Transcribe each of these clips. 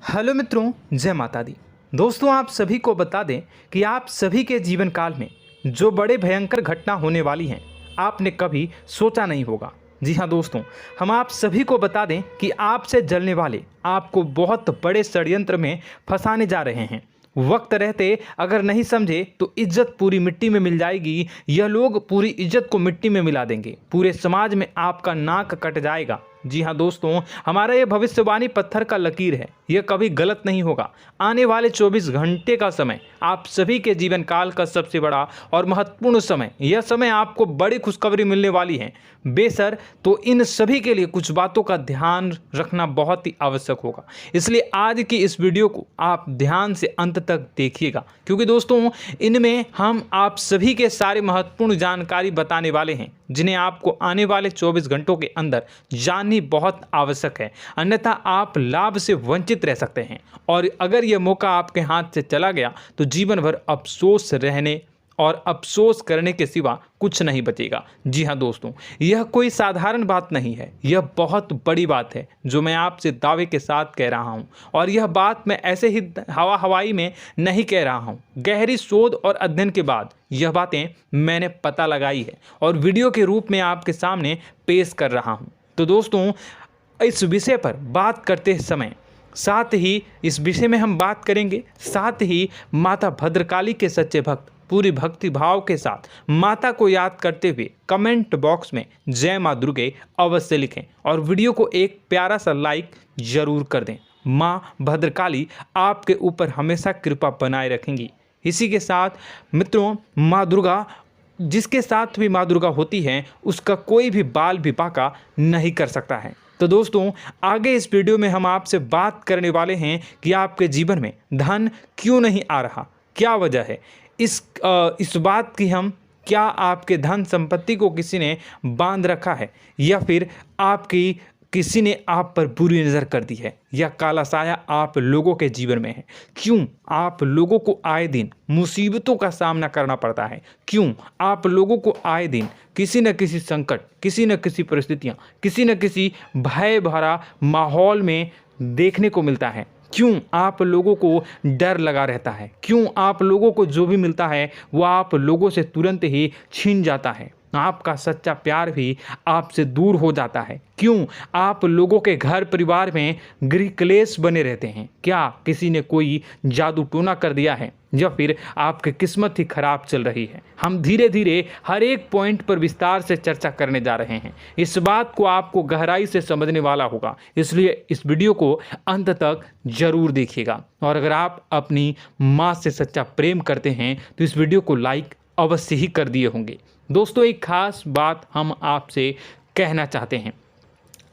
Hello मित्रों, जय माता दी। दोस्तों, आप सभी को बता दें कि आप सभी के जीवन काल में जो बड़े भयंकर घटना होने वाली हैं, आपने कभी सोचा नहीं होगा। जी हाँ दोस्तों, हम आप सभी को बता दें कि आपसे जलने वाले आपको बहुत बड़े षड्यंत्र में फंसाने जा रहे हैं। वक्त रहते अगर नहीं समझे तो इज्जत पूरी मिट्टी में मिल जाएगी। यह लोग पूरी इज्जत को मिट्टी में मिला देंगे। पूरे समाज में आपका नाक कट जाएगा। जी हाँ दोस्तों, हमारा यह भविष्यवाणी पत्थर का लकीर है, यह कभी गलत नहीं होगा। आने वाले 24 घंटे का समय आप सभी के जीवन काल का सबसे बड़ा और महत्वपूर्ण समय। यह समय आपको बड़ी खुशखबरी मिलने वाली है बेसर, तो इन सभी के लिए कुछ बातों का ध्यान रखना बहुत ही आवश्यक होगा। इसलिए आज की इस वीडियो को आप ध्यान से अंत तक देखिएगा, क्योंकि दोस्तों इनमें हम आप सभी के सारे महत्वपूर्ण जानकारी बताने वाले हैं, जिन्हें आपको आने वाले 24 घंटों के अंदर जाननी बहुत आवश्यक है। अन्यथा आप लाभ से वंचित रह सकते हैं, और अगर यह मौका आपके हाथ से चला गया तो जीवन भर अफसोस रहने और अफसोस करने के सिवा कुछ नहीं बचेगा। जी हाँ दोस्तों, यह कोई साधारण बात नहीं है, यह बहुत बड़ी बात है जो मैं आपसे दावे के साथ कह रहा हूँ। और यह बात मैं ऐसे ही हवाई में नहीं कह रहा हूँ। गहरी शोध और अध्ययन के बाद यह बातें मैंने पता लगाई है और वीडियो के रूप में आपके सामने पेश कर रहा हूँ। तो दोस्तों, इस विषय पर बात करते समय साथ ही इस विषय में हम बात करेंगे, साथ ही माता भद्रकाली के सच्चे भक्त पूरी भक्ति भाव के साथ माता को याद करते हुए कमेंट बॉक्स में जय माँ दुर्गे अवश्य लिखें और वीडियो को एक प्यारा सा लाइक जरूर कर दें। माँ भद्रकाली आपके ऊपर हमेशा कृपा बनाए रखेंगी। इसी के साथ मित्रों, माँ दुर्गा, जिसके साथ भी माँ दुर्गा होती हैं, उसका कोई भी बाल भी बांका नहीं कर सकता है। तो दोस्तों, आगे इस वीडियो में हम आपसे बात करने वाले हैं कि आपके जीवन में धन क्यों नहीं आ रहा, क्या वजह है इस बात की। हम क्या आपके धन संपत्ति को किसी ने बांध रखा है, या फिर आपकी किसी ने आप पर बुरी नज़र कर दी है, या काला साया आप लोगों के जीवन में है। क्यों आप लोगों को आए दिन मुसीबतों का सामना करना पड़ता है, क्यों आप लोगों को आए दिन किसी न किसी संकट, किसी न किसी परिस्थितियाँ, किसी न किसी भय भरा माहौल में देखने को मिलता है, क्यों आप लोगों को डर लगा रहता है, क्यों आप लोगों को जो भी मिलता है वो आप लोगों से तुरंत ही छीन जाता है, आपका सच्चा प्यार भी आपसे दूर हो जाता है, क्यों आप लोगों के घर परिवार में गृह क्लेश बने रहते हैं। क्या किसी ने कोई जादू टोना कर दिया है, या फिर आपकी किस्मत ही खराब चल रही है। हम धीरे धीरे हर एक पॉइंट पर विस्तार से चर्चा करने जा रहे हैं। इस बात को आपको गहराई से समझने वाला होगा, इसलिए इस वीडियो को अंत तक जरूर देखिएगा। और अगर आप अपनी माँ से सच्चा प्रेम करते हैं तो इस वीडियो को लाइक अवश्य ही कर दिए होंगे। दोस्तों, एक खास बात हम आपसे कहना चाहते हैं।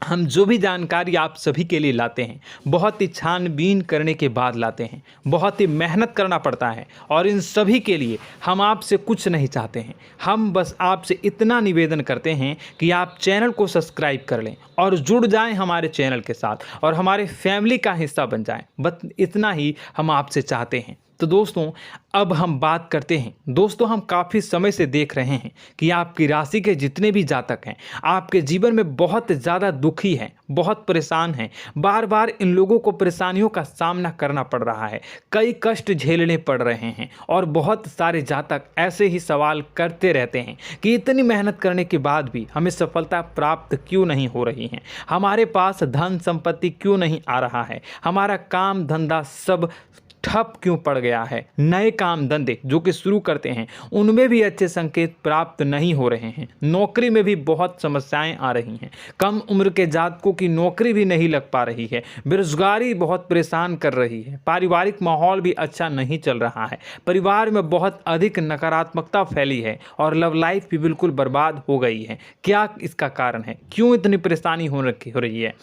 हम जो भी जानकारी आप सभी के लिए लाते हैं, बहुत ही छानबीन करने के बाद लाते हैं, बहुत ही मेहनत करना पड़ता है, और इन सभी के लिए हम आपसे कुछ नहीं चाहते हैं। हम बस आपसे इतना निवेदन करते हैं कि आप चैनल को सब्सक्राइब कर लें और जुड़ जाएं हमारे चैनल के साथ और हमारे फैमिली का हिस्सा बन जाएं। बस इतना ही हम आपसे चाहते हैं। तो दोस्तों, अब हम बात करते हैं। दोस्तों, हम काफ़ी समय से देख रहे हैं कि आपकी राशि के जितने भी जातक हैं, आपके जीवन में बहुत ज़्यादा दुखी हैं, बहुत परेशान हैं। बार बार इन लोगों को परेशानियों का सामना करना पड़ रहा है, कई कष्ट झेलने पड़ रहे हैं, और बहुत सारे जातक ऐसे ही सवाल करते रहते हैं कि इतनी मेहनत करने के बाद भी हमें सफलता प्राप्त क्यों नहीं हो रही है, हमारे पास धन संपत्ति क्यों नहीं आ रहा है, हमारा काम धंधा सब ठप क्यों पड़ गया है, नए काम धंधे जो कि शुरू करते हैं उनमें भी अच्छे संकेत प्राप्त नहीं हो रहे हैं, नौकरी में भी बहुत समस्याएं आ रही हैं, कम उम्र के जातकों की नौकरी भी नहीं लग पा रही है, बेरोजगारी बहुत परेशान कर रही है, पारिवारिक माहौल भी अच्छा नहीं चल रहा है, परिवार में बहुत अधिक नकारात्मकता फैली है, और लव लाइफ भी बिल्कुल बर्बाद हो गई है। क्या इसका कारण है, क्यों इतनी परेशानी हो रही है?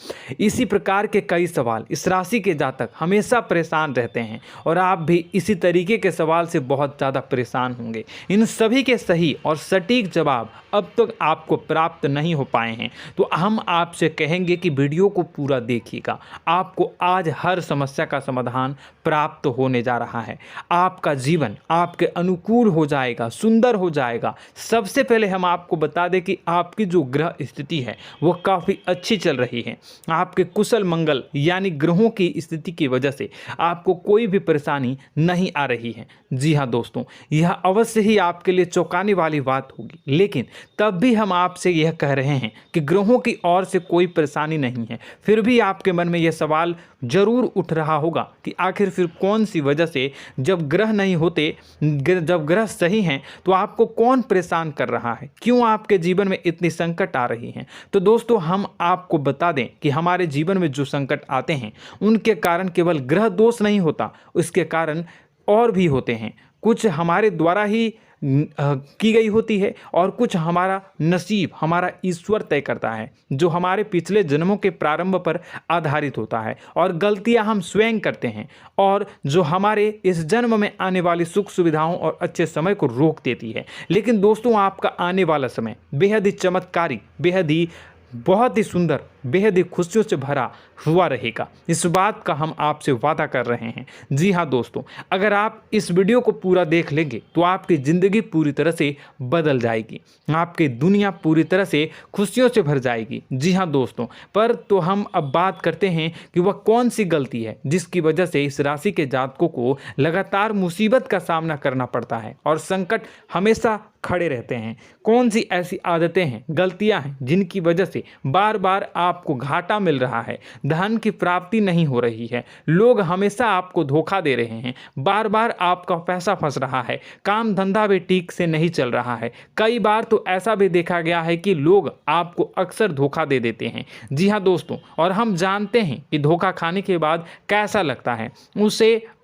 इसी प्रकार के कई सवाल इस राशि के जातक हमेशा परेशान रहते हैं, और आप भी इसी तरीके के सवाल से बहुत ज़्यादा परेशान होंगे। इन सभी के सही और सटीक जवाब अब तक आपको प्राप्त नहीं हो पाए हैं, तो हम आपसे कहेंगे कि वीडियो को पूरा देखिएगा। आपको आज हर समस्या का समाधान प्राप्त होने जा रहा है। आपका जीवन आपके अनुकूल हो जाएगा, सुंदर हो जाएगा। सबसे पहले हम आपको बता दें कि आपकी जो ग्रह स्थिति है वो काफ़ी अच्छी चल रही है। आपके कुशल मंगल यानी ग्रहों की स्थिति की वजह से आपको कोई भी परेशानी नहीं आ रही है। जी हाँ दोस्तों, यह अवश्य ही आपके लिए चौंकाने वाली बात होगी, लेकिन तब भी हम आपसे यह कह रहे हैं कि ग्रहों की ओर से कोई परेशानी नहीं है। फिर भी आपके मन में यह सवाल जरूर उठ रहा होगा कि आखिर फिर कौन सी वजह से, जब ग्रह नहीं होते, जब ग्रह सही हैं, तो आपको कौन परेशान कर रहा है, क्यों आपके जीवन में इतनी संकट आ रही हैं। तो दोस्तों, हम आपको बता दें कि हमारे जीवन में जो संकट आते हैं उनके कारण केवल ग्रह दोष नहीं होता, उसके कारण और भी होते हैं। कुछ हमारे द्वारा ही की गई होती है और कुछ हमारा नसीब, हमारा ईश्वर तय करता है, जो हमारे पिछले जन्मों के प्रारंभ पर आधारित होता है, और गलतियां हम स्वयं करते हैं, और जो हमारे इस जन्म में आने वाली सुख सुविधाओं और अच्छे समय को रोक देती है। लेकिन दोस्तों, आपका आने वाला समय बेहद ही चमत्कारी, बेहद ही बहुत ही सुंदर, बेहद ही खुशियों से भरा हुआ रहेगा। इस बात का हम आपसे वादा कर रहे हैं। जी हाँ दोस्तों, अगर आप इस वीडियो को पूरा देख लेंगे तो आपकी ज़िंदगी पूरी तरह से बदल जाएगी, आपकी दुनिया पूरी तरह से खुशियों से भर जाएगी। जी हाँ दोस्तों, पर तो हम अब बात करते हैं कि वह कौन सी गलती है जिसकी वजह से इस राशि के जातकों को लगातार मुसीबत का सामना करना पड़ता है और संकट हमेशा खड़े रहते हैं। कौन सी ऐसी आदतें हैं, गलतियां हैं जिनकी वजह से बार बार आपको घाटा मिल रहा है, धन की प्राप्ति नहीं हो रही है, लोग हमेशा आपको धोखा दे रहे हैं, बार बार आपका पैसा फंस रहा है, काम धंधा भी ठीक से नहीं चल रहा है। कई बार तो ऐसा भी देखा गया है कि लोग आपको अक्सर धोखा दे देते हैं। जी हाँ दोस्तों, और हम जानते हैं कि धोखा खाने के बाद कैसा लगता है।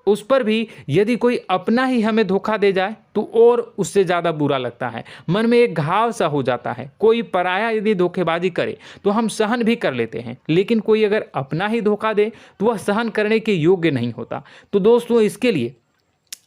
उस पर भी यदि कोई अपना ही हमें धोखा दे जाए तो और उससे ज़्यादा बुरा लगता है, मन में एक घाव सा हो जाता है। कोई पराया यदि धोखेबाजी करे तो हम सहन भी कर लेते हैं, लेकिन कोई अगर अपना ही धोखा दे तो वह सहन करने के योग्य नहीं होता। तो दोस्तों, इसके लिए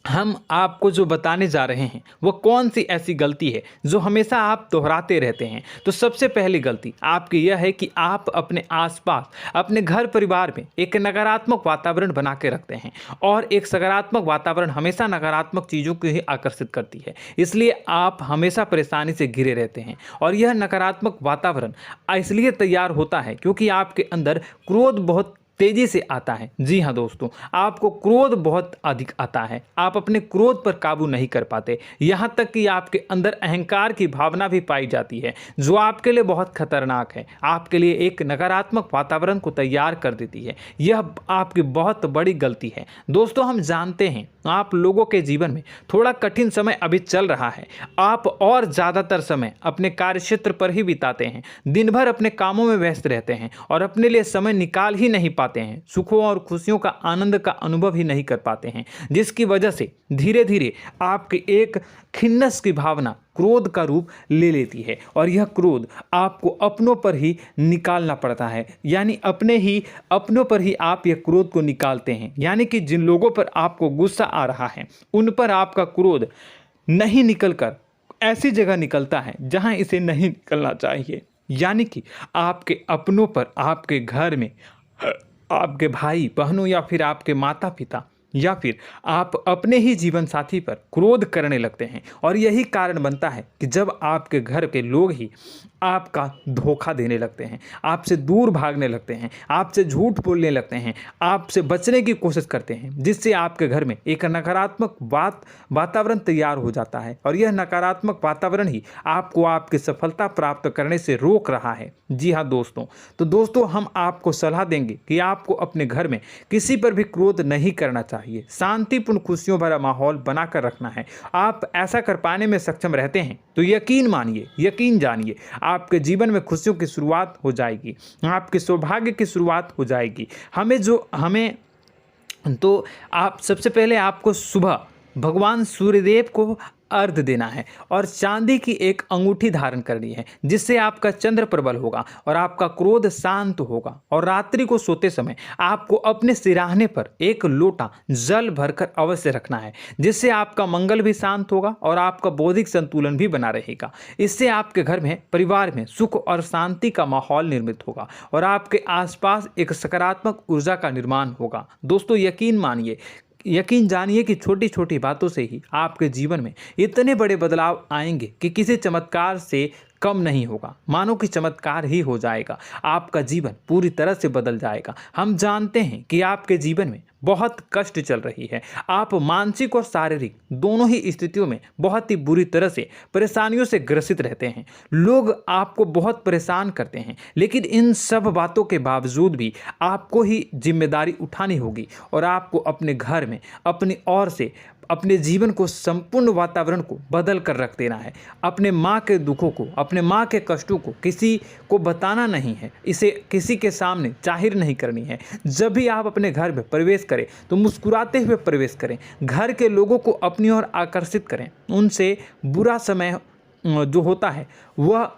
हम आपको जो बताने जा रहे हैं वो कौन सी ऐसी गलती है जो हमेशा आप दोहराते रहते हैं। तो सबसे पहली गलती आपकी यह है कि आप अपने आसपास, अपने घर परिवार में एक नकारात्मक वातावरण बना के रखते हैं, और एक सकारात्मक वातावरण हमेशा नकारात्मक चीज़ों को ही आकर्षित करती है। इसलिए आप हमेशा परेशानी से घिरे रहते हैं, और यह नकारात्मक वातावरण इसलिए तैयार होता है क्योंकि आपके अंदर क्रोध बहुत तेजी से आता है। जी हाँ दोस्तों, आपको क्रोध बहुत अधिक आता है, आप अपने क्रोध पर काबू नहीं कर पाते, यहाँ तक कि आपके अंदर अहंकार की भावना भी पाई जाती है, जो आपके लिए बहुत खतरनाक है, आपके लिए एक नकारात्मक वातावरण को तैयार कर देती है। यह आपकी बहुत बड़ी गलती है। दोस्तों, हम जानते हैं आप लोगों के जीवन में थोड़ा कठिन समय अभी चल रहा है। आप और ज़्यादातर समय अपने कार्यक्षेत्र पर ही बिताते हैं, दिन भर अपने कामों में व्यस्त रहते हैं और अपने लिए समय निकाल ही नहीं पाते हैं, सुखों और खुशियों का आनंद का अनुभव ही नहीं कर पाते हैं, जिसकी वजह से धीरे धीरे आपकी एक खिन्नस की भावना क्रोध का रूप ले लेती है, और यह क्रोध आपको अपनों पर ही निकालना पड़ता है। यानी अपनों पर ही आप यह क्रोध को निकालते हैं। यानी कि जिन लोगों पर आपको गुस्सा आ रहा है उन पर आपका क्रोध नहीं निकलकर ऐसी जगह निकलता है जहां इसे नहीं निकलना चाहिए। यानी कि आपके अपनों पर, आपके घर में आपके भाई बहनों या फिर आपके माता पिता या फिर आप अपने ही जीवन साथी पर क्रोध करने लगते हैं, और यही कारण बनता है कि जब आपके घर के लोग ही आपका धोखा देने लगते हैं, आपसे दूर भागने लगते हैं, आपसे झूठ बोलने लगते हैं, आपसे बचने की कोशिश करते हैं, जिससे आपके घर में एक नकारात्मक वातावरण तैयार हो जाता है, और यह नकारात्मक वातावरण ही आपको आपकी सफलता प्राप्त करने से रोक रहा है। जी हाँ दोस्तों, तो दोस्तों, हम आपको सलाह देंगे कि आपको अपने घर में किसी पर भी क्रोध नहीं करना चाहिए, शांतिपूर्ण खुशियों भरा माहौल बनाकर रखना है। आप ऐसा कर पाने में सक्षम रहते हैं तो यकीन मानिए, यकीन जानिए, आपके जीवन में खुशियों की शुरुआत हो जाएगी, आपके सौभाग्य की शुरुआत हो जाएगी। आप सबसे पहले आपको सुबह भगवान सूर्यदेव को अर्घ देना है और चांदी की एक अंगूठी धारण करनी है, जिससे आपका चंद्र प्रबल होगा और आपका क्रोध शांत होगा। और रात्रि को सोते समय आपको अपने सिरहाने पर एक लोटा जल भरकर अवश्य रखना है, जिससे आपका मंगल भी शांत होगा और आपका बौद्धिक संतुलन भी बना रहेगा। इससे आपके घर में, परिवार में सुख और शांति का माहौल निर्मित होगा और आपके आसपास एक सकारात्मक ऊर्जा का निर्माण होगा। दोस्तों यकीन जानिए कि छोटी छोटी बातों से ही आपके जीवन में इतने बड़े बदलाव आएंगे कि किसी चमत्कार से कम नहीं होगा। मानो कि चमत्कार ही हो जाएगा, आपका जीवन पूरी तरह से बदल जाएगा। हम जानते हैं कि आपके जीवन में बहुत कष्ट चल रही है, आप मानसिक और शारीरिक दोनों ही स्थितियों में बहुत ही बुरी तरह से परेशानियों से ग्रसित रहते हैं। लोग आपको बहुत परेशान करते हैं, लेकिन इन सब बातों के बावजूद भी आपको ही जिम्मेदारी उठानी होगी और आपको अपने घर में अपनी ओर से अपने जीवन को, संपूर्ण वातावरण को बदल कर रख देना है। अपने माँ के दुखों को, अपने माँ के कष्टों को किसी को बताना नहीं है, इसे किसी के सामने जाहिर नहीं करनी है। जब भी आप अपने घर में प्रवेश करें तो मुस्कुराते हुए प्रवेश करें, घर के लोगों को अपनी ओर आकर्षित करें। उनसे बुरा समय जो होता है वह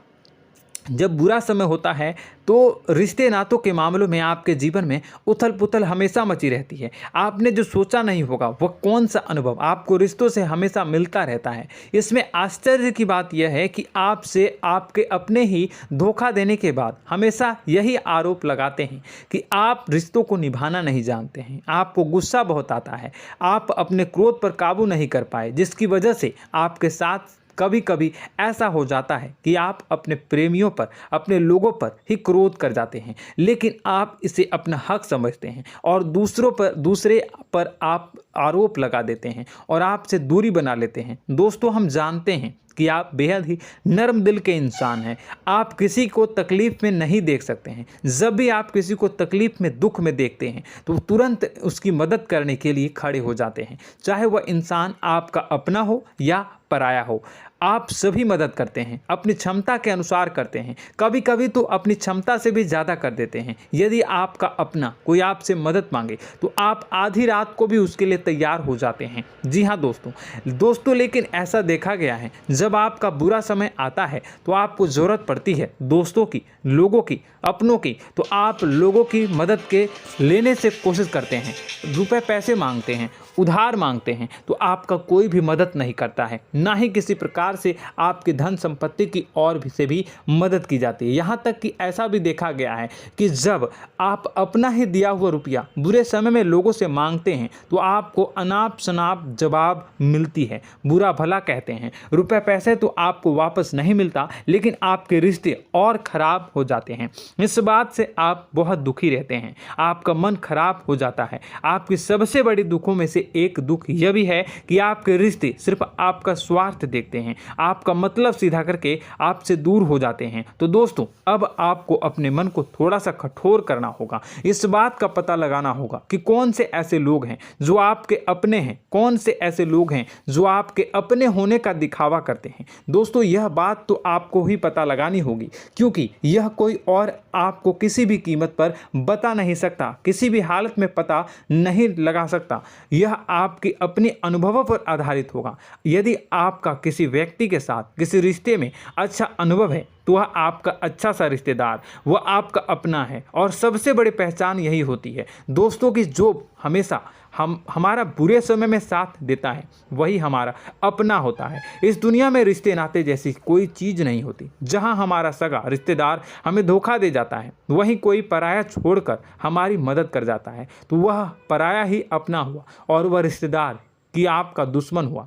जब बुरा समय होता है तो रिश्ते नातों के मामलों में आपके जीवन में उथल पुथल हमेशा मची रहती है। आपने जो सोचा नहीं होगा वह कौन सा अनुभव आपको रिश्तों से हमेशा मिलता रहता है। इसमें आश्चर्य की बात यह है कि आपसे आपके अपने ही धोखा देने के बाद हमेशा यही आरोप लगाते हैं कि आप रिश्तों को निभाना नहीं जानते हैं, आपको गुस्सा बहुत आता है, आप अपने क्रोध पर काबू नहीं कर पाए, जिसकी वजह से आपके साथ कभी कभी ऐसा हो जाता है कि आप अपने प्रेमियों पर, अपने लोगों पर ही क्रोध कर जाते हैं, लेकिन आप इसे अपना हक समझते हैं और दूसरे पर आप आरोप लगा देते हैं और आपसे दूरी बना लेते हैं। दोस्तों हम जानते हैं कि आप बेहद ही नर्म दिल के इंसान हैं, आप किसी को तकलीफ़ में नहीं देख सकते हैं। जब भी आप किसी को तकलीफ़ में, दुख में देखते हैं तो तुरंत उसकी मदद करने के लिए खड़े हो जाते हैं, चाहे वह इंसान आपका अपना हो या पराया हो। आप सभी मदद करते हैं, अपनी क्षमता के अनुसार करते हैं, कभी कभी तो अपनी क्षमता से भी ज़्यादा कर देते हैं। यदि आपका अपना कोई आपसे मदद मांगे तो आप आधी रात को भी उसके लिए तैयार हो जाते हैं। जी हाँ दोस्तों लेकिन ऐसा देखा गया है, जब आपका बुरा समय आता है तो आपको ज़रूरत पड़ती है दोस्तों की, लोगों की, अपनों की, तो आप लोगों की मदद के लेने से कोशिश करते हैं, रुपए पैसे मांगते हैं, उधार मांगते हैं, तो आपका कोई भी मदद नहीं करता है, ना ही किसी प्रकार से आपकी धन संपत्ति की और भी से भी मदद की जाती है। यहाँ तक कि ऐसा भी देखा गया है कि जब आप अपना ही दिया हुआ रुपया बुरे समय में लोगों से मांगते हैं तो आपको अनाप शनाप जवाब मिलती है, बुरा भला कहते हैं। रुपए पैसे तो आपको वापस नहीं मिलता, लेकिन आपके रिश्ते और खराब हो जाते हैं। इस बात से आप बहुत दुखी रहते हैं, आपका मन खराब हो जाता है। आपकी सबसे बड़ी दुखों में से एक दुख यह भी है कि आपके रिश्ते सिर्फ आपका स्वार्थ देखते हैं, आपका मतलब सीधा करके आपसे दूर हो जाते हैं। तो दोस्तों अब आपको अपने मन को थोड़ा सा कठोर करना होगा, इस बात का पता लगाना होगा कि कौन से ऐसे लोग हैं जो आपके अपने हैं, कौन से ऐसे लोग हैं जो आपके अपने होने का दिखावा करते हैं। दोस्तों यह बात तो आपको ही पता लगानी होगी, क्योंकि यह कोई और आपको किसी भी कीमत पर बता नहीं सकता, किसी भी हालत में पता नहीं लगा सकता। यह आपके अपने अनुभवों पर आधारित होगा। यदि आपका किसी व्यक्ति के साथ किसी रिश्ते में अच्छा अनुभव है तो वह आपका अच्छा सा रिश्तेदार, वह आपका अपना है। और सबसे बड़ी पहचान यही होती है दोस्तों की जो हमेशा हमारा बुरे समय में साथ देता है वही हमारा अपना होता है। इस दुनिया में रिश्ते नाते जैसी कोई चीज़ नहीं होती। जहां हमारा सगा रिश्तेदार हमें धोखा दे जाता है, वहीं कोई पराया छोड़कर हमारी मदद कर जाता है तो वह पराया ही अपना हुआ और वह रिश्तेदार कि आपका दुश्मन हुआ।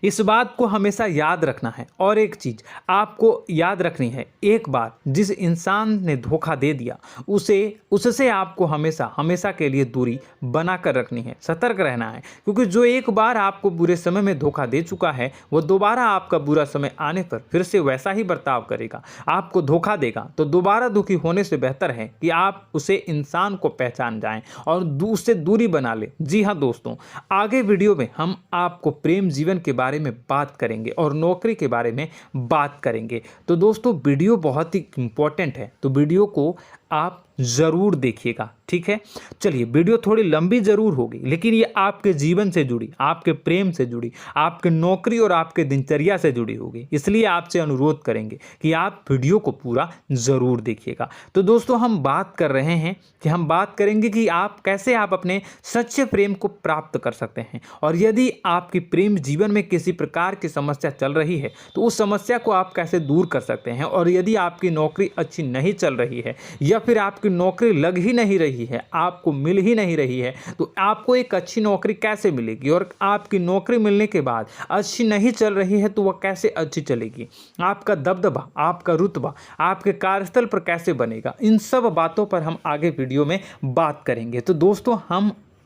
इस बात को हमेशा याद रखना है। और एक चीज़ आपको याद रखनी है, एक बार जिस इंसान ने धोखा दे दिया उससे आपको हमेशा के लिए दूरी बना कर रखनी है, सतर्क रहना है। क्योंकि जो एक बार आपको बुरे समय में धोखा दे चुका है वो दोबारा आपका बुरा समय आने पर फिर से वैसा ही बर्ताव करेगा, आपको धोखा देगा। तो दोबारा दुखी होने से बेहतर है कि आप उसे इंसान को पहचान जाएं और उससे दूरी बना लें। जी हाँ दोस्तों, आगे वीडियो में हम आपको प्रेम जीवन के बारे में बात करेंगे और नौकरी के बारे में बात करेंगे। तो दोस्तों वीडियो बहुत ही इम्पोर्टेंट है, तो वीडियो को आप ज़रूर देखिएगा, ठीक है। चलिए, वीडियो थोड़ी लंबी ज़रूर होगी, लेकिन ये आपके जीवन से जुड़ी, आपके प्रेम से जुड़ी, आपके नौकरी और आपके दिनचर्या से जुड़ी होगी, इसलिए आपसे अनुरोध करेंगे कि आप वीडियो को पूरा ज़रूर देखिएगा। तो दोस्तों, हम बात कर रहे हैं कि हम बात करेंगे कि आप कैसे आप अपने सच्चे प्रेम को प्राप्त कर सकते हैं, और यदि आपकी प्रेम जीवन में किसी प्रकार की समस्या चल रही है तो उस समस्या को आप कैसे दूर कर सकते हैं, और यदि आपकी नौकरी अच्छी नहीं चल रही है या फिर आपकी नौकरी लग ही नहीं रही है, आपको मिल ही नहीं रही है, तो आपको एक अच्छी नौकरी कैसे मिलेगी, और आपकी नौकरी मिलने के बाद अच्छी नहीं चल रही है तो वह कैसे अच्छी चलेगी, आपका दबदबा, आपका रुतबा आपके कार्यस्थल पर कैसे बनेगा, इन सब बातों पर हम आगे वीडियो में बात करेंगे। तो दोस्तों,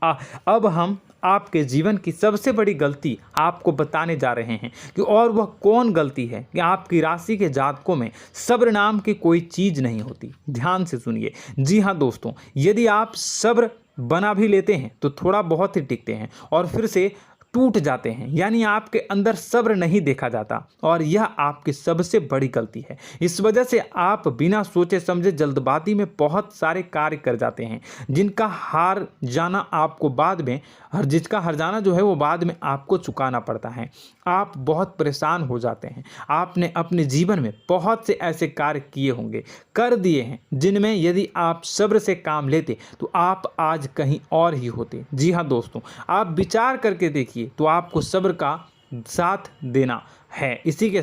अब हम आपके जीवन की सबसे बड़ी गलती आपको बताने जा रहे हैं कि और वह कौन गलती है कि आपकी राशि के जातकों में सब्र नाम की कोई चीज़ नहीं होती। ध्यान से सुनिए। जी हाँ दोस्तों, यदि आप सब्र बना भी लेते हैं तो थोड़ा बहुत ही टिकते हैं और फिर से टूट जाते हैं, यानी आपके अंदर सब्र नहीं देखा जाता, और यह आपकी सबसे बड़ी गलती है। इस वजह से आप बिना सोचे समझे जल्दबाजी में बहुत सारे कार्य कर जाते हैं, जिनका हार जाना आपको बाद में जिसका हर जाना जो है वो बाद में आपको चुकाना पड़ता है। आप बहुत परेशान हो जाते हैं। आपने अपने जीवन में बहुत से ऐसे कार्य किए होंगे, कर दिए हैं, जिनमें यदि आप सब्र से काम लेते तो आप आज कहीं और ही होते। जी हाँ दोस्तों, आप विचार करके देखिए तो आपको सब्र का साथ देना है। इसी के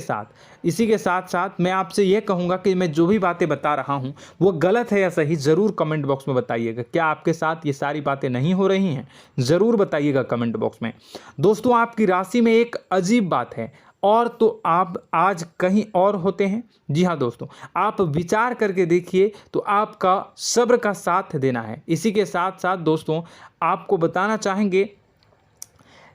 साथ साथ मैं आपसे ये कहूँगा कि मैं जो भी बातें बता रहा हूँ वो गलत है या सही, ज़रूर कमेंट बॉक्स में बताइएगा। क्या आपके साथ ये सारी बातें नहीं हो रही हैं? ज़रूर बताइएगा कमेंट बॉक्स में। दोस्तों, आपकी राशि में एक अजीब बात है, और तो आप आज कहीं और होते हैं। जी हाँ दोस्तों, आप विचार करके देखिए तो आपका सब्र का साथ देना है। इसी के साथ साथ दोस्तों, आपको बताना चाहेंगे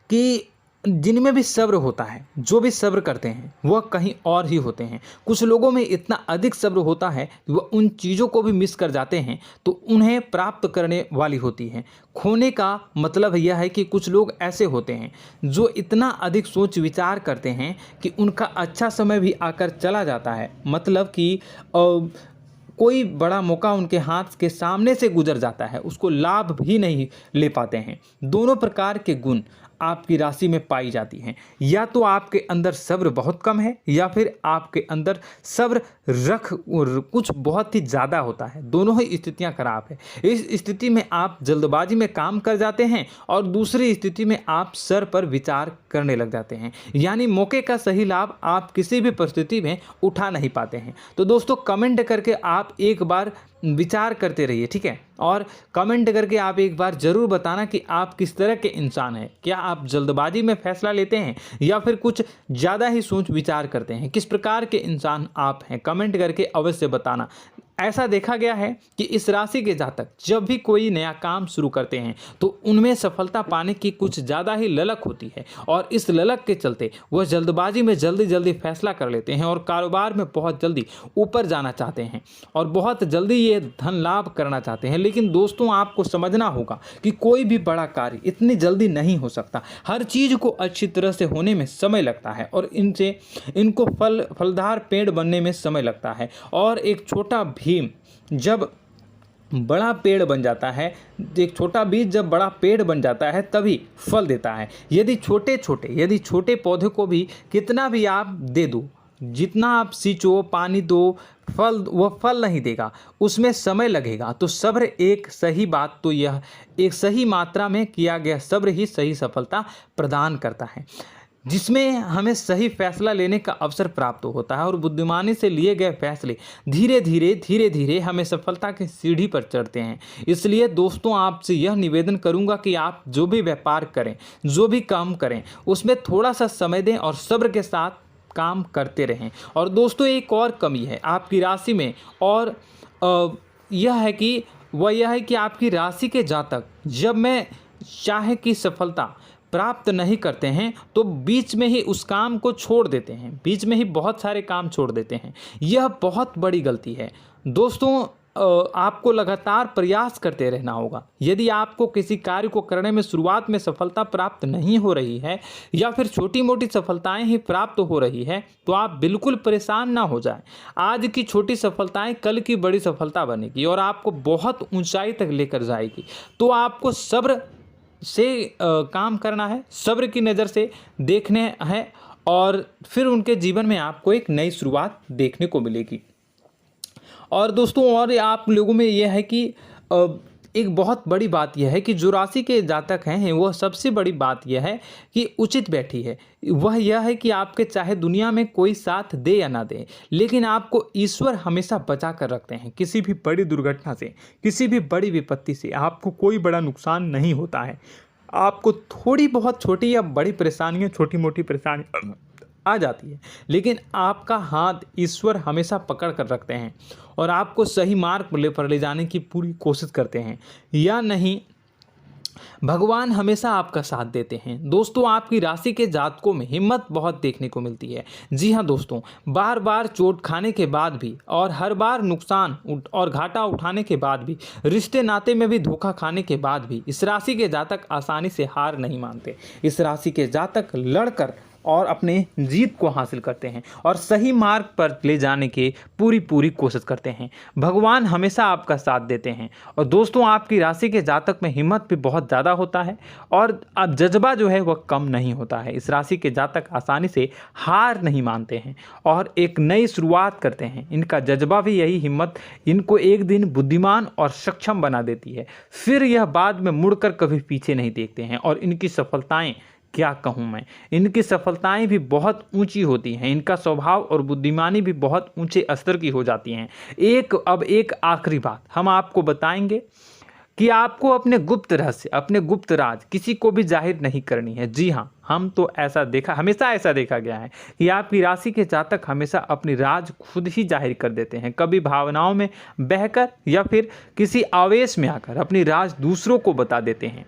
कि जिनमें भी सब्र होता है, जो भी सब्र करते हैं वह कहीं और ही होते हैं। कुछ लोगों में इतना अधिक सब्र होता है कि वह उन चीज़ों को भी मिस कर जाते हैं तो उन्हें प्राप्त करने वाली होती हैं। खोने का मतलब यह है कि कुछ लोग ऐसे होते हैं जो इतना अधिक सोच विचार करते हैं कि उनका अच्छा समय भी आकर चला जाता है, मतलब कि कोई बड़ा मौका उनके हाथ के सामने से गुजर जाता है, उसको लाभ भी नहीं ले पाते हैं। दोनों प्रकार के गुण आपकी राशि में पाई जाती हैं। या तो आपके अंदर सब्र बहुत कम है या फिर आपके अंदर सब्र कुछ बहुत ही ज़्यादा होता है। दोनों ही स्थितियां खराब है। इस स्थिति में आप जल्दबाजी में काम कर जाते हैं और दूसरी स्थिति में आप सर पर विचार करने लग जाते हैं, यानी मौके का सही लाभ आप किसी भी परिस्थिति में उठा नहीं पाते हैं। तो दोस्तों, कमेंट करके आप एक बार विचार करते रहिए, ठीक है, और कमेंट करके आप एक बार ज़रूर बताना कि आप किस तरह के इंसान हैं। क्या आप जल्दबाजी में फैसला लेते हैं या फिर कुछ ज़्यादा ही सोच विचार करते हैं? किस प्रकार के इंसान आप हैं, कमेंट करके अवश्य बताना। ऐसा देखा गया है कि इस राशि के जातक जब भी कोई नया काम शुरू करते हैं तो उनमें सफलता पाने की कुछ ज़्यादा ही ललक होती है, और इस ललक के चलते वह जल्दबाजी में जल्दी फैसला कर लेते हैं और कारोबार में बहुत जल्दी ऊपर जाना चाहते हैं और बहुत जल्दी ये धन लाभ करना चाहते हैं। लेकिन दोस्तों, आपको समझना होगा कि कोई भी बड़ा कार्य इतनी जल्दी नहीं हो सकता। हर चीज़ को अच्छी तरह से होने में समय लगता है और इनको फलदार पेड़ बनने में समय लगता है। और एक छोटा भीम जब बड़ा पेड़ बन जाता है, एक छोटा बीज जब बड़ा पेड़ बन जाता है तभी फल देता है। यदि छोटे पौधे को भी कितना भी आप दे दो, जितना आप सींचो, पानी दो, वह फल नहीं देगा, उसमें समय लगेगा। तो सब्र एक सही बात, तो यह एक सही मात्रा में किया गया सब्र ही सही सफलता प्रदान करता है, जिसमें हमें सही फैसला लेने का अवसर प्राप्त होता है और बुद्धिमानी से लिए गए फैसले धीरे धीरे हमें सफलता की सीढ़ी पर चढ़ते हैं। इसलिए दोस्तों, आपसे यह निवेदन करूंगा कि आप जो भी व्यापार करें, जो भी काम करें, उसमें थोड़ा सा समय दें और सब्र के साथ काम करते रहें। और दोस्तों, एक और कमी है आपकी राशि में, और यह है कि आपकी राशि के जातक जब मैं चाहे कि सफलता प्राप्त नहीं करते हैं तो बीच में ही उस काम को छोड़ देते हैं, बीच में ही बहुत सारे काम छोड़ देते हैं। यह बहुत बड़ी गलती है दोस्तों। आपको लगातार प्रयास करते रहना होगा। यदि आपको किसी कार्य को करने में शुरुआत में सफलता प्राप्त नहीं हो रही है या फिर छोटी मोटी सफलताएं ही प्राप्त हो रही है तो आप बिल्कुल परेशान ना हो जाएं। आज की छोटी सफलताएं कल की बड़ी सफलता बनेगी और आपको बहुत ऊंचाई तक लेकर जाएगी। तो आपको सब्र से काम करना है, सब्र की नज़र से देखने हैं और फिर उनके जीवन में आपको एक नई शुरुआत देखने को मिलेगी। और दोस्तों और आप लोगों में यह है कि एक बहुत बड़ी बात यह है कि जो राशि के जातक हैं वह सबसे बड़ी बात यह है कि उचित बैठी है। वह यह है कि आपके चाहे दुनिया में कोई साथ दे या ना दे, लेकिन आपको ईश्वर हमेशा बचा कर रखते हैं। किसी भी बड़ी दुर्घटना से, किसी भी बड़ी विपत्ति से आपको कोई बड़ा नुकसान नहीं होता है। आपको थोड़ी बहुत छोटी या बड़ी परेशानियाँ, छोटी मोटी परेशानी आ जाती है, लेकिन आपका हाथ ईश्वर हमेशा पकड़ कर रखते हैं और आपको सही मार्ग पर ले जाने की पूरी कोशिश करते हैं। या नहीं, भगवान हमेशा आपका साथ देते हैं। दोस्तों आपकी राशि के जातकों में हिम्मत बहुत देखने को मिलती है। जी हाँ दोस्तों, बार बार चोट खाने के बाद भी और हर बार नुकसान और घाटा उठाने के बाद भी, रिश्ते नाते में भी धोखा खाने के बाद भी इस राशि के जातक आसानी से हार नहीं मानते। इस राशि के जातक लड़कर और अपने जीत को हासिल करते हैं और सही मार्ग पर ले जाने की पूरी कोशिश करते हैं। भगवान हमेशा आपका साथ देते हैं। और दोस्तों आपकी राशि के जातक में हिम्मत भी बहुत ज़्यादा होता है और अब जज्बा जो है वह कम नहीं होता है। इस राशि के जातक आसानी से हार नहीं मानते हैं और एक नई शुरुआत करते हैं। इनका जज्बा भी, यही हिम्मत इनको एक दिन बुद्धिमान और सक्षम बना देती है। फिर यह बाद में मुड़कर कभी पीछे नहीं देखते हैं और इनकी सफलताएं, क्या कहूँ मैं, इनकी सफलताएं भी बहुत ऊंची होती हैं। इनका स्वभाव और बुद्धिमानी भी बहुत ऊंचे स्तर की हो जाती हैं। अब एक आखिरी बात हम आपको बताएंगे कि आपको अपने गुप्त रहस्य, अपने गुप्त राज किसी को भी जाहिर नहीं करनी है। जी हाँ, हमेशा ऐसा देखा गया है कि आपकी राशि के जातक हमेशा अपनी राज खुद ही जाहिर कर देते हैं। कभी भावनाओं में बहकर या फिर किसी आवेश में आकर अपनी राज दूसरों को बता देते हैं,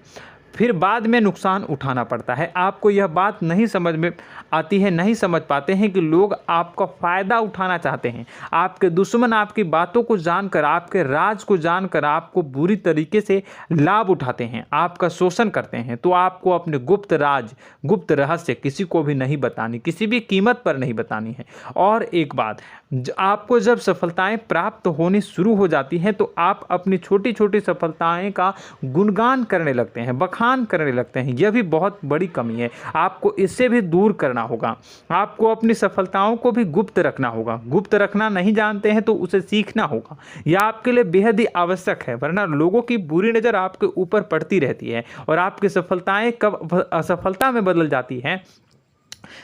फिर बाद में नुकसान उठाना पड़ता है। आपको यह बात नहीं समझ में आती है, नहीं समझ पाते हैं कि लोग आपका फ़ायदा उठाना चाहते हैं। आपके दुश्मन आपकी बातों को जानकर, आपके राज को जानकर आपको बुरी तरीके से लाभ उठाते हैं, आपका शोषण करते हैं। तो आपको अपने गुप्त राज, गुप्त रहस्य किसी को भी नहीं बतानी, किसी भी कीमत पर नहीं बतानी है। और एक बात, आपको जब सफलताएं प्राप्त होनी शुरू हो जाती हैं तो आप अपनी छोटी छोटी सफलताएं का गुणगान करने लगते हैं, बखान करने लगते हैं। यह भी बहुत बड़ी कमी है, आपको इससे भी दूर करना होगा। आपको अपनी सफलताओं को भी गुप्त रखना होगा। गुप्त रखना नहीं जानते हैं तो उसे सीखना होगा। यह आपके लिए बेहद ही आवश्यक है, वरना लोगों की बुरी नज़र आपके ऊपर पड़ती रहती है और आपकी सफलताएं कब असफलता में बदल जाती हैं,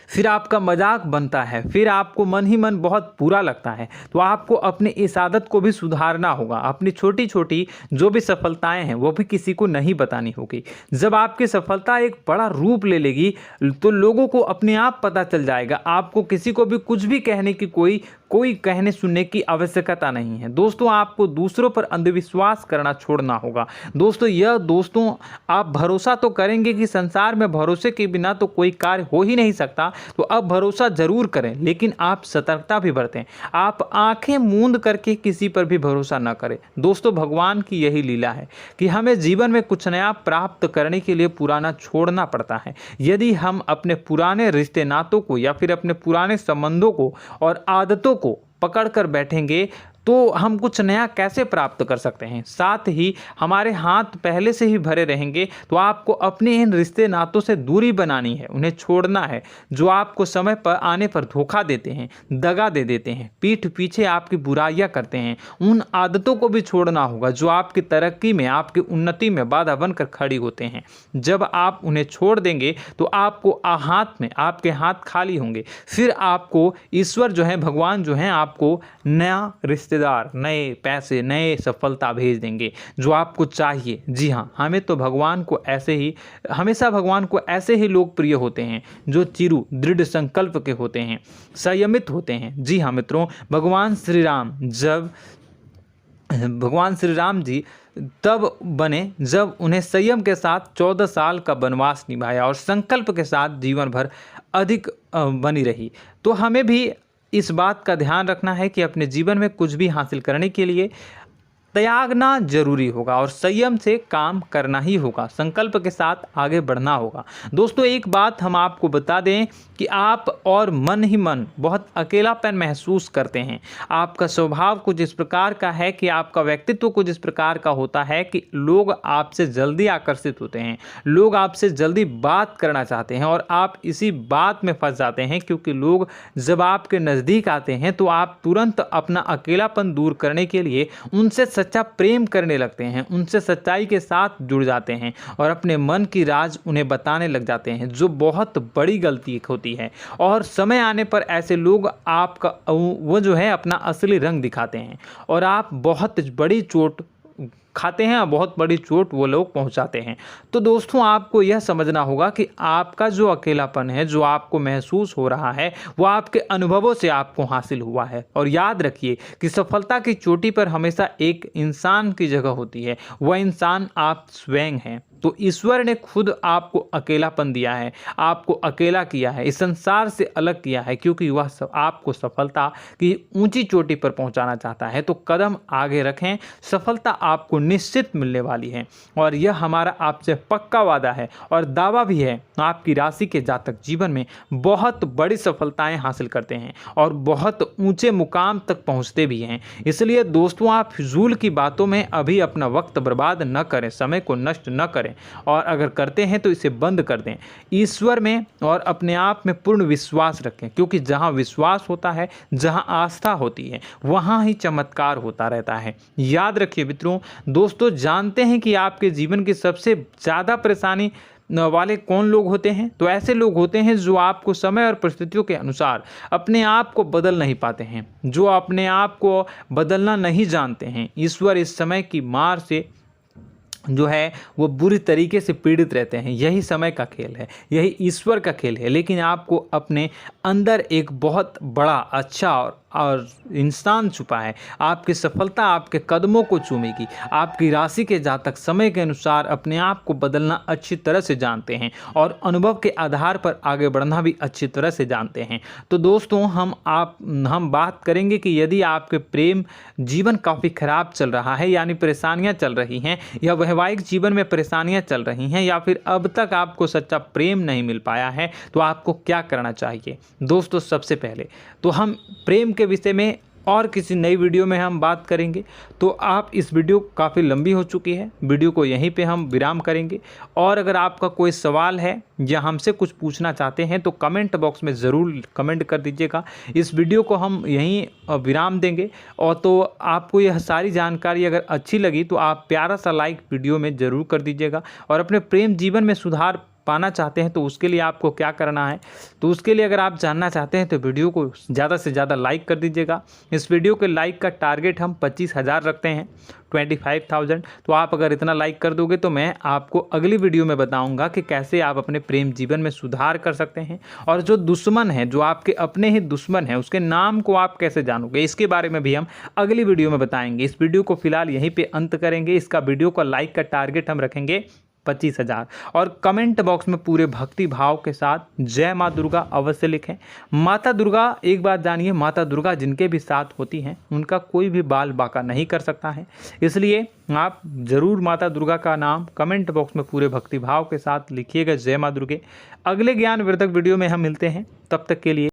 फिर आपका मजाक बनता है, फिर आपको मन ही मन बहुत बुरा लगता है। तो आपको अपनी इस आदत को भी सुधारना होगा। अपनी छोटी छोटी जो भी सफलताएं हैं वो भी किसी को नहीं बतानी होगी। जब आपकी सफलता एक बड़ा रूप ले लेगी तो लोगों को अपने आप पता चल जाएगा। आपको किसी को भी कुछ भी कहने की कोई कहने सुनने की आवश्यकता नहीं है। दोस्तों आपको दूसरों पर अंधविश्वास करना छोड़ना होगा। दोस्तों आप भरोसा तो करेंगे कि संसार में भरोसे के बिना तो कोई कार्य हो ही नहीं सकता, तो अब भरोसा जरूर करें, लेकिन आप सतर्कता भी बरतें। आप आंखें मूंद करके किसी पर भी भरोसा न करें। दोस्तों भगवान की यही लीला है कि हमें जीवन में कुछ नया प्राप्त करने के लिए पुराना छोड़ना पड़ता है। यदि हम अपने पुराने रिश्ते नातों को या फिर अपने पुराने संबंधों को और आदतों को पकड़ कर बैठेंगे तो हम कुछ नया कैसे प्राप्त कर सकते हैं। साथ ही हमारे हाथ पहले से ही भरे रहेंगे। तो आपको अपने इन रिश्ते नातों से दूरी बनानी है, उन्हें छोड़ना है। जो आपको समय पर आने पर धोखा देते हैं, दगा दे देते हैं, पीठ पीछे आपकी बुराइयां करते हैं, उन आदतों को भी छोड़ना होगा जो आपकी तरक्की में, आपकी उन्नति में बाधा बनकर खड़ी होते हैं। जब आप उन्हें छोड़ देंगे तो आपको आपके हाथ खाली होंगे। फिर आपको ईश्वर जो है, भगवान जो है, आपको नया रिश्तेदार, नए पैसे, नए सफलता भेज देंगे जो आपको चाहिए। जी हाँ, हमेशा भगवान को ऐसे ही लोग प्रिय होते हैं जो चिरु दृढ़ संकल्प के होते हैं, संयमित होते हैं। जी हाँ मित्रों, भगवान श्री राम जी तब बने जब उन्हें संयम के साथ 14 साल का वनवास निभाया और संकल्प के साथ जीवन भर अधिक बनी रही। तो हमें भी इस बात का ध्यान रखना है कि अपने जीवन में कुछ भी हासिल करने के लिए त्यागना जरूरी होगा और संयम से काम करना ही होगा, संकल्प के साथ आगे बढ़ना होगा। दोस्तों एक बात हम आपको बता दें कि आप और मन ही मन बहुत अकेलापन महसूस करते हैं। आपका स्वभाव कुछ इस प्रकार का है कि आपका व्यक्तित्व कुछ इस प्रकार का होता है कि लोग आपसे जल्दी आकर्षित होते हैं, लोग आपसे जल्दी बात करना चाहते हैं और आप इसी बात में फंस जाते हैं, क्योंकि लोग जब आपके नज़दीक आते हैं तो आप तुरंत अपना अकेलापन दूर करने के लिए उनसे सच्चा प्रेम करने लगते हैं, उनसे सच्चाई के साथ जुड़ जाते हैं और अपने मन की राज उन्हें बताने लग जाते हैं, जो बहुत बड़ी गलती होती है। और समय आने पर ऐसे लोग आपका वो जो है अपना असली रंग दिखाते हैं और आप बहुत बड़ी चोट खाते हैं और बहुत बड़ी चोट वो लोग पहुंचाते हैं। तो दोस्तों आपको यह समझना होगा कि आपका जो अकेलापन है, जो आपको महसूस हो रहा है, वो आपके अनुभवों से आपको हासिल हुआ है। और याद रखिए कि सफलता की चोटी पर हमेशा एक इंसान की जगह होती है, वह इंसान आप स्वयं हैं। तो ईश्वर ने खुद आपको अकेलापन दिया है, आपको अकेला किया है, इस संसार से अलग किया है, क्योंकि वह आपको सफलता की ऊंची चोटी पर पहुंचाना चाहता है। तो कदम आगे रखें, सफलता आपको निश्चित मिलने वाली है और यह हमारा आपसे पक्का वादा है और दावा भी है। आपकी राशि के जातक जीवन में बहुत बड़ी सफलताएं हासिल करते हैं और बहुत ऊंचे मुकाम तक पहुंचते भी हैं। इसलिए दोस्तों आप फिजूल की बातों में अभी अपना वक्त बर्बाद न करें, समय को नष्ट न करें और अगर करते हैं तो इसे बंद कर दें। ईश्वर में और अपने आप में पूर्ण विश्वास रखें, क्योंकि जहां विश्वास होता है, जहां आस्था होती है, वहां ही चमत्कार होता रहता है। याद रखिए मित्रों, दोस्तों जानते हैं कि आपके जीवन की सबसे ज़्यादा परेशानी वाले कौन लोग होते हैं? तो ऐसे लोग होते हैं जो आपको समय और परिस्थितियों के अनुसार अपने आप को बदल नहीं पाते हैं, जो अपने आप को बदलना नहीं जानते हैं। ईश्वर इस समय की मार से जो है वो बुरी तरीके से पीड़ित रहते हैं। यही समय का खेल है, यही ईश्वर का खेल है। लेकिन आपको अपने अंदर एक बहुत बड़ा अच्छा और इंसान छुपा है। आपकी सफलता आपके कदमों को चूमेगी। आपकी राशि के जातक समय के अनुसार अपने आप को बदलना अच्छी तरह से जानते हैं और अनुभव के आधार पर आगे बढ़ना भी अच्छी तरह से जानते हैं। तो दोस्तों हम बात करेंगे कि यदि आपके प्रेम जीवन काफ़ी खराब चल रहा है, यानी परेशानियां चल रही हैं, या वैवाहिक जीवन में परेशानियां चल रही हैं, या फिर अब तक आपको सच्चा प्रेम नहीं मिल पाया है, तो आपको क्या करना चाहिए? दोस्तों सबसे पहले तो हम प्रेम के विषय में और किसी नई वीडियो में हम बात करेंगे। तो आप इस वीडियो काफ़ी लंबी हो चुकी है, वीडियो को यहीं पे हम विराम करेंगे। और अगर आपका कोई सवाल है या हमसे कुछ पूछना चाहते हैं तो कमेंट बॉक्स में ज़रूर कमेंट कर दीजिएगा। इस वीडियो को हम यहीं विराम देंगे। और तो आपको यह सारी जानकारी अगर अच्छी लगी तो आप प्यारा सा लाइक वीडियो में ज़रूर कर दीजिएगा। और अपने प्रेम जीवन में सुधार पाना चाहते हैं तो उसके लिए आपको क्या करना है, तो उसके लिए अगर आप जानना चाहते हैं तो वीडियो को ज़्यादा से ज़्यादा लाइक कर दीजिएगा। इस वीडियो के लाइक का टारगेट हम 25,000 रखते हैं, 25,000। तो आप अगर इतना लाइक कर दोगे तो मैं आपको अगली वीडियो में बताऊंगा कि कैसे आप अपने प्रेम जीवन में सुधार कर सकते हैं। और जो दुश्मन है, जो आपके अपने ही दुश्मन है, उसके नाम को आप कैसे जानोगे, इसके बारे में भी हम अगली वीडियो में बताएंगे। इस वीडियो को फिलहाल यहीं पर अंत करेंगे। इसका वीडियो का लाइक का टारगेट हम रखेंगे 25,000। और कमेंट बॉक्स में पूरे भक्ति भाव के साथ जय माँ दुर्गा अवश्य लिखें। माता दुर्गा, एक बात जानिए, माता दुर्गा जिनके भी साथ होती हैं उनका कोई भी बाल बाका नहीं कर सकता है। इसलिए आप ज़रूर माता दुर्गा का नाम कमेंट बॉक्स में पूरे भक्ति भाव के साथ लिखिएगा, जय माँ दुर्गे। अगले ज्ञानवर्धक वीडियो में हम मिलते हैं, तब तक के लिए